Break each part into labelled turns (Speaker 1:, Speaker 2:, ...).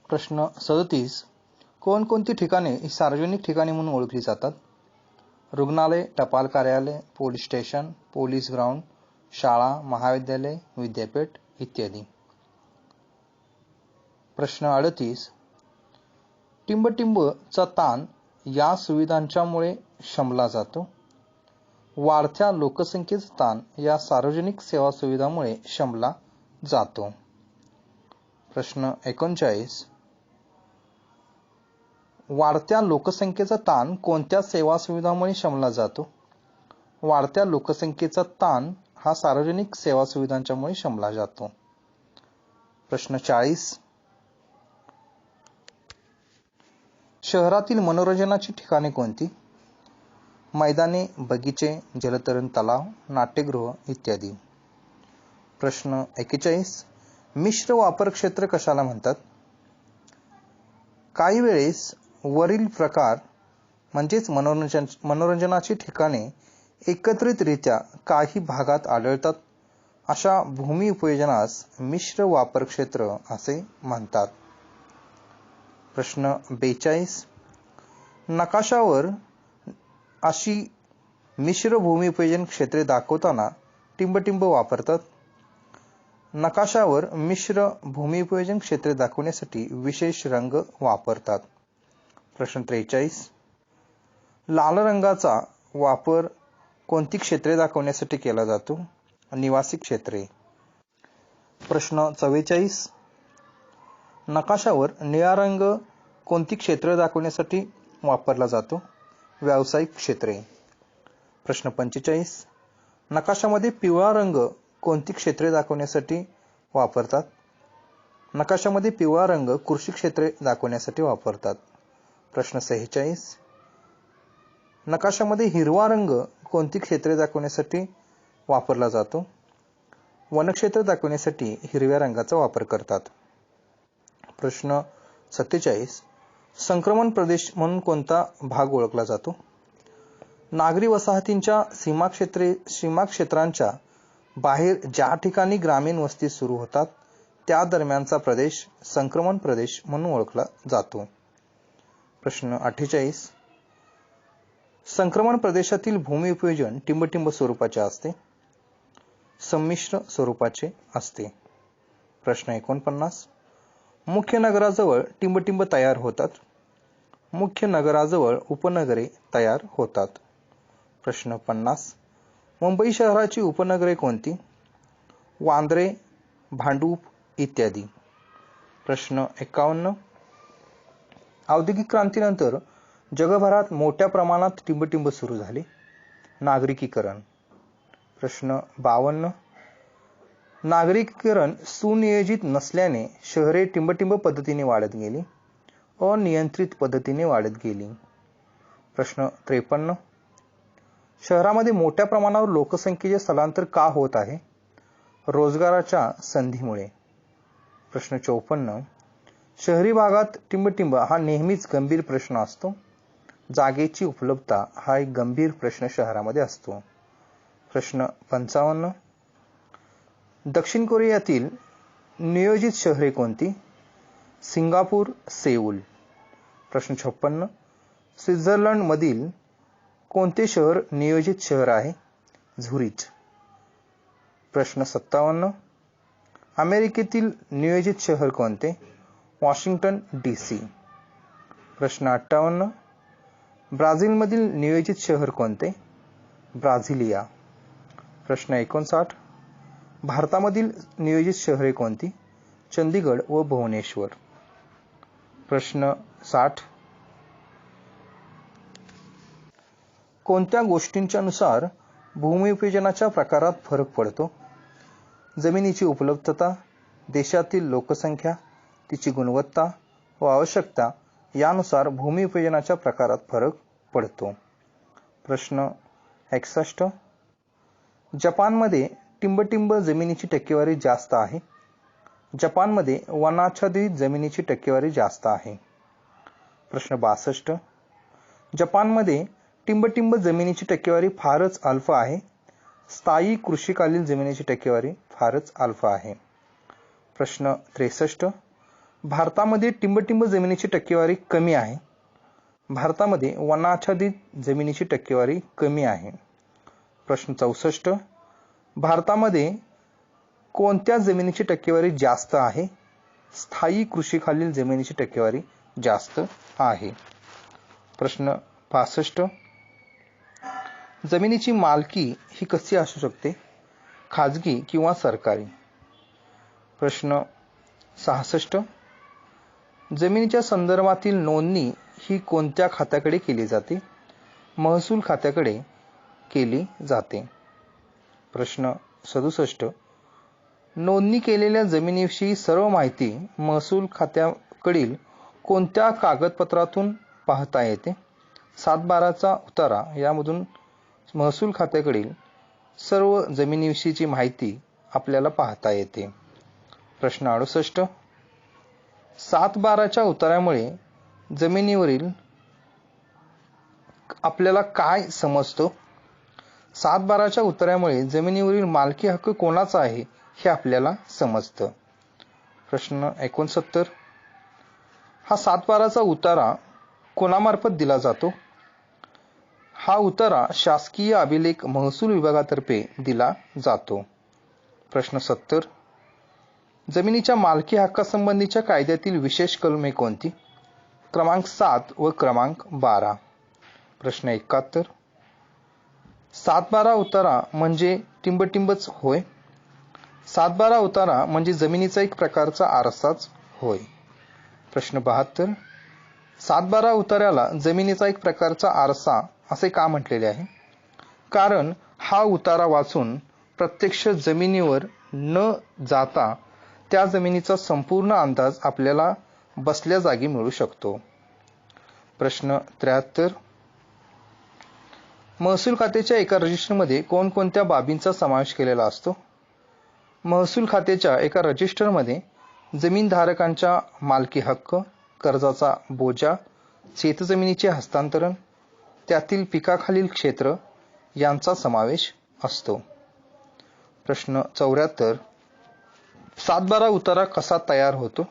Speaker 1: प्रश्न 37. कोणकोणती ठिकाणे ही सार्वजनिक ठिकाणे म्हणून ओळखली जातात? रुग्णालय, टपाल कार्यालय, पोलीस स्टेशन, पोलीस ग्राउंड, शाळा, महाविद्यालय, विद्यापीठ इत्यादी. प्रश्न 38. टिंबटिंबचा ताण या सुविधांच्यामुळे शमला जातो. वाढत्या लोकसंख्येचा ताण या सार्वजनिक सेवा सुविधांमुळे शमला जातो. प्रश्न 39. वाढत्या लोकसंख्येचा ताण कोणत्या सेवा सुविधांमुळे शमला जातो? वाढत्या लोकसंख्येचा ताण हा सार्वजनिक सेवा सुविधांच्यामुळे शमला जातो. प्रश्न 40. शहरातील मनोरंजनाची ठिकाणे कोणती? मैदाने, बगीचे, जलतरण तलाव, नाट्यगृह इत्यादी. प्रश्न 41. मिश्र वापर क्षेत्र कशाला म्हणतात? काही वेळेस वरील प्रकार म्हणजेच मनोरंजनाची ठिकाणे एकत्रितरित्या काही भागात आढळतात अशा भूमी उपयोजनास मिश्र वापर क्षेत्र असे म्हणतात. प्रश्न 42. नकाशावर अशी मिश्र भूमी उपयोजन क्षेत्रे दाखवताना टिंबटिंब वापरतात. नकाशावर मिश्र भूमी उपयोजन क्षेत्रे दाखवण्यासाठी विशेष रंग वापरतात. प्रश्न 43. लाल रंगाचा वापर कोणती क्षेत्रे दाखवण्यासाठी केला जातो? निवासी क्षेत्रे. प्रश्न 44. नकाशावर निळा रंग कोणती क्षेत्रे दाखवण्यासाठी वापरला जातो? व्यावसायिक क्षेत्रे. प्रश्न 45. नकाशामध्ये पिवळा रंग कोणती क्षेत्रे दाखवण्यासाठी वापरतात? नकाशामध्ये पिवळा रंग कृषी क्षेत्रे दाखवण्यासाठी वापरतात. प्रश्न 46. नकाशामध्ये हिरवा रंग कोणती क्षेत्रे दाखवण्यासाठी वापरला जातो? वनक्षेत्र दाखवण्यासाठी हिरव्या रंगाचा वापर करतात. प्रश्न 47. संक्रमण प्रदेश म्हणून कोणता भाग ओळखला जातो? नागरी वसाहतींच्या सीमा क्षेत्रांच्या बाहेर ज्या ठिकाणी ग्रामीण वस्ती सुरू होतात त्या दरम्यानचा प्रदेश संक्रमण प्रदेश म्हणून ओळखला जातो. प्रश्न 48. संक्रमण प्रदेशातील भूमी उपयोजन टिंबटिंब स्वरूपाचे असते, संमिश्र स्वरूपाचे असते. प्रश्न 49. मुख्य नगराजवळ टिंबटिंब तयार होतात. मुख्य नगराजवळ उपनगरे तयार होतात. प्रश्न 50. मुंबई शहराची उपनगरे कोणती? वांद्रे, भांडूप इत्यादी. प्रश्न 51. औद्योगिक क्रांतीनंतर जगभरात मोठ्या प्रमाणात टिंबटिंब सुरू झाले. नागरिकीकरण. प्रश्न 52. नागरिकीकरण सुनियोजित नसल्याने शहरे टिंबटिंब पद्धतीने वाढत गेली, अनियंत्रित पद्धतीने वाढत गेली. प्रश्न 53. शहरामध्ये मोठ्या प्रमाणावर लोकसंख्येचे स्थलांतर का होत आहे? रोजगाराच्या संधीमुळे. प्रश्न 54. शहरी भागात टिंबटिंब हा नेहमीच गंभीर प्रश्न असतो. जागेची उपलब्धता हा एक गंभीर प्रश्न शहरामध्ये असतो. प्रश्न 55. दक्षिण कोरियातील नियोजित शहरे कोणती? Singapore, Seoul. प्रश्न 56. स्वित्झर्लंड मधील कोणते शहर नियोजित शहर आहे? झुरिच. प्रश्न 57. अमेरिकेतील नियोजित शहर कोणते? Washington DC. प्रश्न 58. ब्राझीलमधील नियोजित शहर कोणते? ब्राझिलिया. प्रश्न 59. भारतामधील नियोजित शहरे कोणती? चंदीगड व भुवनेश्वर. प्रश्न 60. कोणत्या गोष्टींच्या नुसार भूमी उपयोजनाच्या प्रकारात फरक पडतो? जमिनीची उपलब्धता, देशातील लोकसंख्या, तिची गुणवत्ता व आवश्यकता यानुसार भूमी उपयोजनाच्या प्रकारात फरक पडतो. प्रश्न 61. जपानमध्ये टिंबटिंब जमिनीची टक्केवारी जास्त आहे. जपानमध्ये वनाच्छादित जमिनीची टक्केवारी जास्त आहे. प्रश्न 62. जपानमध्ये टिंबटिंब जमिनीची टक्केवारी फारच अल्प आहे. स्थायी कृषीकालीन जमिनीची टक्केवारी फारच अल्प आहे. प्रश्न 63. भारतामध्ये टिंबटिंब जमिनीची टक्केवारी कमी आहे. भारतामध्ये वनाच्छादित जमिनीची टक्केवारी कमी आहे. प्रश्न 64. भारतामध्ये कोणत्या जमिनीची टक्केवारी जास्त आहे? स्थायी कृषीखालील जमिनीची टक्केवारी जास्त आहे. प्रश्न 65. जमिनीची मालकी ही कशी असू शकते? खाजगी किंवा सरकारी? प्रश्न 66. जमिनीच्या संदर्भातील नोंदणी ही कोणत्या खात्याकडे केली जाते? महसूल खात्याकडे केली जाते. प्रश्न 67. नोंदणी केलेल्या जमिनीविषयी सर्व माहिती महसूल खात्याकडील कोणत्या कागदपत्रातून पाहता येते? 7/12चा उतारा यामधून महसूल खात्याकडील सर्व जमिनीविषयीची माहिती आपल्याला पाहता येते. प्रश्न 68. 7/12च्या उतार्यामुळे जमिनीवरील आपल्याला काय समजतो? 7/12च्या उतार्यामुळे जमिनीवरील मालकी हक्क कोणाचा आहे हे आपल्याला समजतं. प्रश्न 69. हा 7/12चा उतारा कोणामार्फत दिला जातो? हा उतारा शासकीय अभिलेख महसूल विभागातर्फे दिला जातो. प्रश्न 70. जमिनीच्या मालकी हक्कासंबंधीच्या कायद्यातील विशेष कलमे कोणती? क्रमांक 7 व क्रमांक 12. प्रश्न 71. 7/12 उतारा म्हणजे टिंबटिंबच होय? 7/12 उतारा म्हणजे जमिनीचा एक प्रकारचा आरसाच होय. प्रश्न 72. 7/12 उतार्याला जमिनीचा एक प्रकारचा आरसा असे का म्हटलेले आहे? कारण हा उतारा वाचून प्रत्यक्ष जमिनीवर न जाता त्या जमिनीचा संपूर्ण अंदाज आपल्याला बसल्या जागी मिळू शकतो. प्रश्न 73. महसूल खात्याच्या एका रजिस्टरमध्ये कोणकोणत्या बाबींचा समावेश केलेला असतो? महसूल खात्याच्या एका रजिस्टरमध्ये जमीनधारकांच्या मालकी हक्क, कर्जाचा बोजा, शेतजमिनीचे हस्तांतरण, त्यातील पिकाखालील क्षेत्र यांचा समावेश असतो. प्रश्न 74. 7/12 उतारा कसा तयार होतो?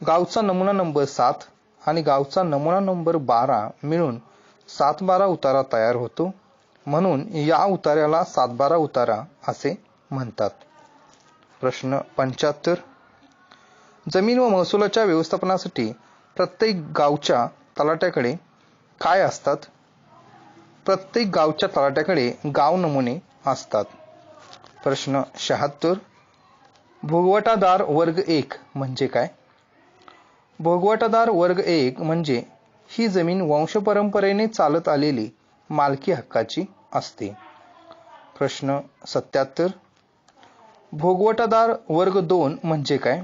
Speaker 1: गावचा नमुना नंबर 7 आणि गावचा नमुना नंबर 12 मिळून 7/12 उतारा तयार होतो. म्हणून या उतार्याला 7/12 उतारा असे म्हणतात. प्रश्न 75. जमीन व महसुलाच्या व्यवस्थापनासाठी प्रत्येक गावच्या तलाट्याकडे काय असतात? प्रत्येक गावच्या तलाट्याकडे गाव नमुने असतात. प्रश्न 76. भोगवटादार वर्ग 1 म्हणजे काय? भोगवटादार वर्ग 1 म्हणजे ही जमीन वंशपरंपरेने चालत आलेली मालकी हक्काची असते. प्रश्न 77. भोगवटादार वर्ग 2 म्हणजे काय?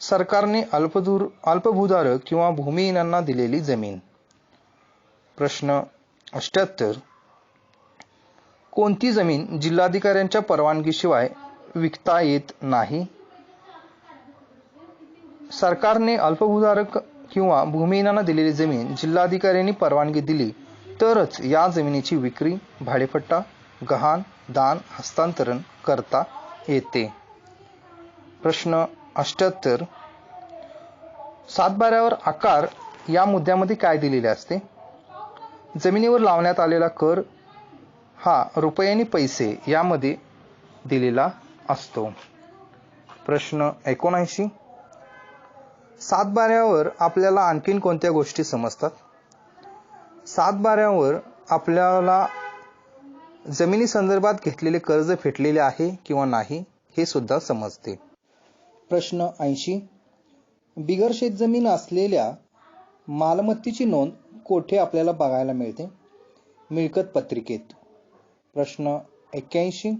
Speaker 1: सरकारने अल्पभूधारक किंवा भूमिहीनांना दिलेली जमीन. प्रश्न 78. कोणती जमीन जिल्हाधिकाऱ्यांच्या परवानगीशिवाय विकता येत नाही? सरकारने अल्पभूधारक किंवा भूमिहीनांना दिलेली जमीन जिल्हाधिकाऱ्यांनी परवानगी दिली तरच या जमिनीची विक्री, भाडेपट्टा, गहाण, दान, हस्तांतरण करता येते. प्रश्न 78. 7/12वर आकार या मुद्द्यामध्ये काय दिलेले असते? जमिनीवर लावण्यात आलेला कर हा रुपये आणि पैसे यामध्ये दिलेला असतो. प्रश्न 79. 7/12वर आपल्याला आणखीन कोणत्या गोष्टी समजतात? 7/12वर आपल्याला जमिनी संदर्भात घेतलेले कर्ज फेडलेले आहे किंवा नाही हे सुद्धा समजते. प्रश्न 80. बिगर शेतजमीन असलेल्या मालमत्तेची नोंद कोठे आपल्याला बघायला मिळते? मिळकत पत्रिकेत. प्रश्न 81.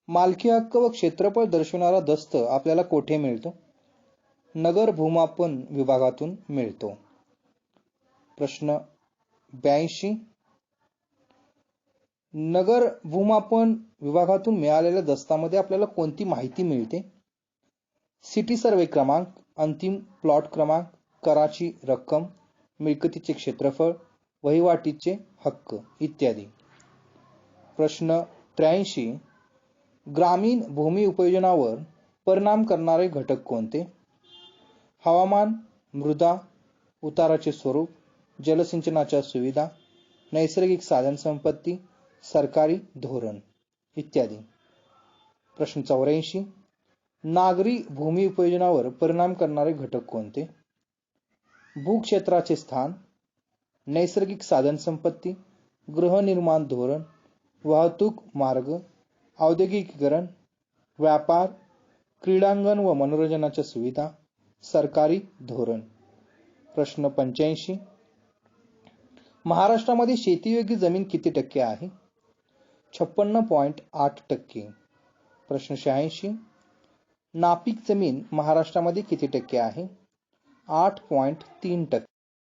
Speaker 1: मालकी हक्क व क्षेत्रफळ दर्शवणारा दस्त आपल्याला कोठे मिळतो? नगर भूमापन विभागातून मिळतो. प्रश्न 82. नगर भूमापन विभागातून मिळालेल्या दस्तामध्ये आपल्याला कोणती माहिती मिळते? सिटी सर्वे क्रमांक, अंतिम प्लॉट क्रमांक, कराची रक्कम, मिळकतीचे क्षेत्रफळ, वहिवाटीचे हक्क इत्यादी. प्रश्न 83. ग्रामीण भूमी उपयोजनावर परिणाम करणारे घटक कोणते? हवामान, मृदा, उताराचे स्वरूप, जलसिंचनाच्या सुविधा, नैसर्गिक साधन संपत्ती, सरकारी धोरण इत्यादी. प्रश्न 84. नागरी भूमी उपयोजनावर परिणाम करणारे घटक कोणते? भूक्षेत्राचे स्थान, नैसर्गिक साधन संपत्ती, गृहनिर्माण धोरण, वाहतूक मार्ग, औद्योगिकीकरण, व्यापार, क्रीडांगण व मनोरंजनाच्या सुविधा, सरकारी धोरण. प्रश्न 85. महाराष्ट्रामध्ये शेतीयोग्य जमीन किती टक्के आहे? 56.8%. प्रश्न 86. नापीक जमीन महाराष्ट्रामध्ये किती टक्के आहे? 8.3%.